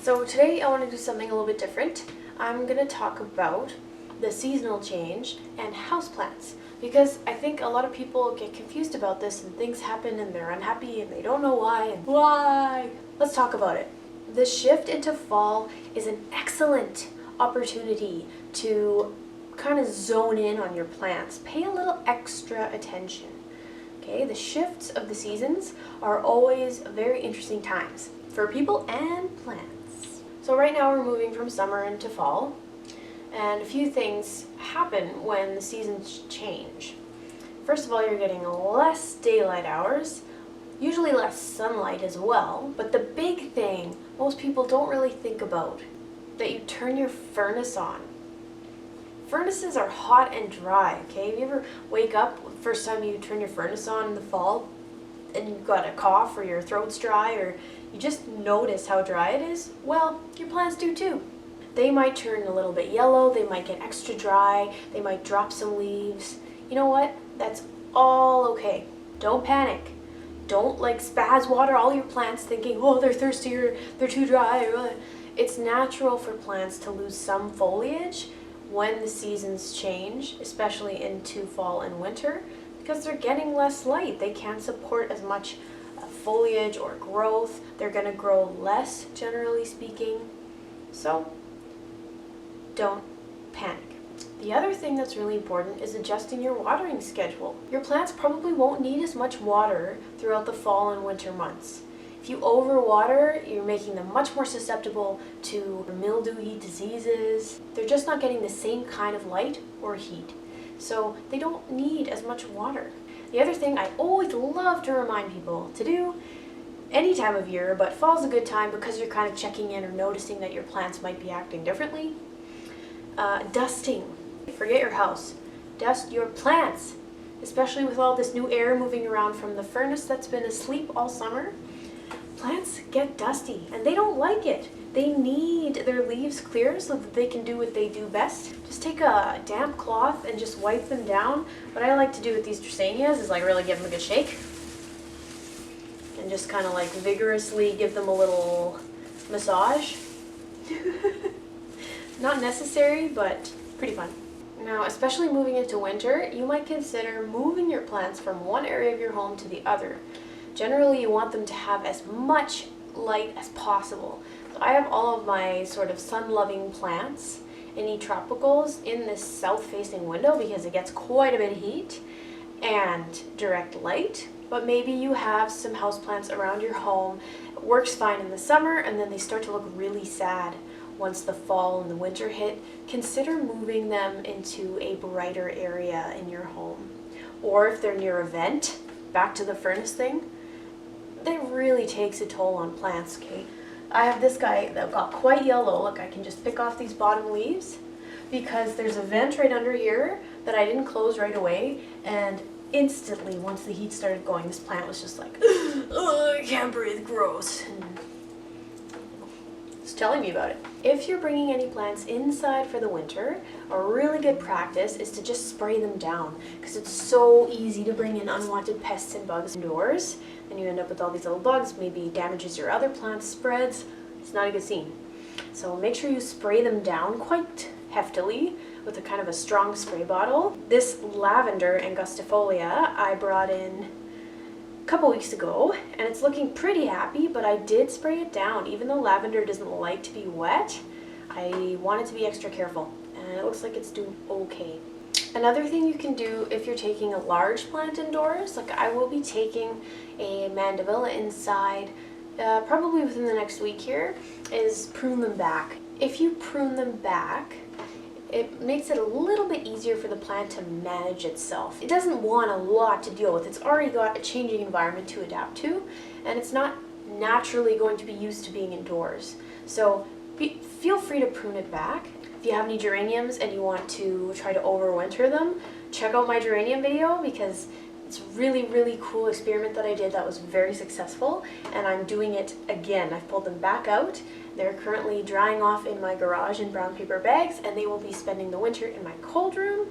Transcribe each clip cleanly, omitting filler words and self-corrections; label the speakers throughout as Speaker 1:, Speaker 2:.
Speaker 1: So today I want to do something a little bit different. I'm going to talk about the seasonal change and houseplants because I think a lot of people get confused about this and things happen and they're unhappy and they don't know why and why. Let's talk about it. The shift into fall is an excellent opportunity to kind of zone in on your plants. Pay a little extra attention. Okay, the shifts of the seasons are always very interesting times for people and plants. So right now we're moving from summer into fall, and a few things happen when the seasons change. First of all, you're getting less daylight hours, usually less sunlight as well, but the big thing most people don't really think about, that you turn your furnace on. Furnaces are hot and dry, okay? If you ever wake up, first time you turn your furnace on in the fall, and you've got a cough or your throat's dry or you just notice how dry it is, well, your plants do too. They might turn a little bit yellow, they might get extra dry, they might drop some leaves. You know what? That's all okay. Don't panic. Don't spaz water all your plants thinking, oh, they're thirsty or they're too dry. It's natural for plants to lose some foliage when the seasons change, especially into fall and winter, because they're getting less light. They can't support as much foliage or growth. They're going to grow less, generally speaking. So don't panic. The other thing that's really important is adjusting your watering schedule. Your plants probably won't need as much water throughout the fall and winter months. If you overwater, you're making them much more susceptible to mildewy diseases. They're just not getting the same kind of light or heat. So they don't need as much water. The other thing I always love to remind people to do any time of year, but fall's a good time because you're kind of checking in or noticing that your plants might be acting differently. Dusting. Forget your house. Dust your plants, especially with all this new air moving around from the furnace that's been asleep all summer. Plants get dusty and they don't like it. They need their leaves clear so that they can do what they do best. Just take a damp cloth and just wipe them down. What I like to do with these Dracenias is really give them a good shake. And just kind of vigorously give them a little massage. Not necessary, but pretty fun. Now, especially moving into winter, you might consider moving your plants from one area of your home to the other. Generally, you want them to have as much light as possible. So I have all of my sort of sun-loving plants, any tropicals, in this south-facing window because it gets quite a bit of heat and direct light. But maybe you have some houseplants around your home. It works fine in the summer, and then they start to look really sad once the fall and the winter hit. Consider moving them into a brighter area in your home. Or if they're near a vent, back to the furnace thing, that really takes a toll on plants, okay? I have this guy that got quite yellow. Look, I can just pick off these bottom leaves because there's a vent right under here that I didn't close right away, and instantly, once the heat started going, this plant was just like, oh, I can't breathe, gross. And it's telling me about it. If you're bringing any plants inside for the winter, a really good practice is to just spray them down because it's so easy to bring in unwanted pests and bugs indoors, and you end up with all these little bugs, maybe damages your other plants, spreads. It's not a good scene. So make sure you spray them down quite heftily with a kind of a strong spray bottle. This lavender angustifolia I brought in a couple weeks ago, and it's looking pretty happy, but I did spray it down. Even though lavender doesn't like to be wet, I wanted to be extra careful, and it looks like it's doing okay. Another thing you can do if you're taking a large plant indoors, I will be taking a mandevilla inside probably within the next week here, is prune them back. If you prune them back, it makes it a little bit easier for the plant to manage itself. It doesn't want a lot to deal with. It's already got a changing environment to adapt to, and it's not naturally going to be used to being indoors. So feel free to prune it back. If you have any geraniums and you want to try to overwinter them, check out my geranium video because it's a really, really cool experiment that I did that was very successful, and I'm doing it again. I've pulled them back out. They're currently drying off in my garage in brown paper bags, and they will be spending the winter in my cold room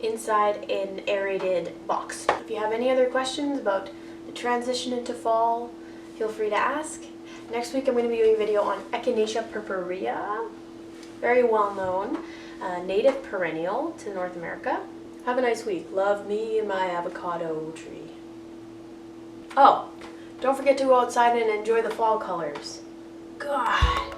Speaker 1: inside an aerated box. If you have any other questions about the transition into fall, feel free to ask. Next week I'm going to be doing a video on Echinacea purpurea, very well known, native perennial to North America. Have a nice week. Love me and my avocado tree. Oh, don't forget to go outside and enjoy the fall colors. God.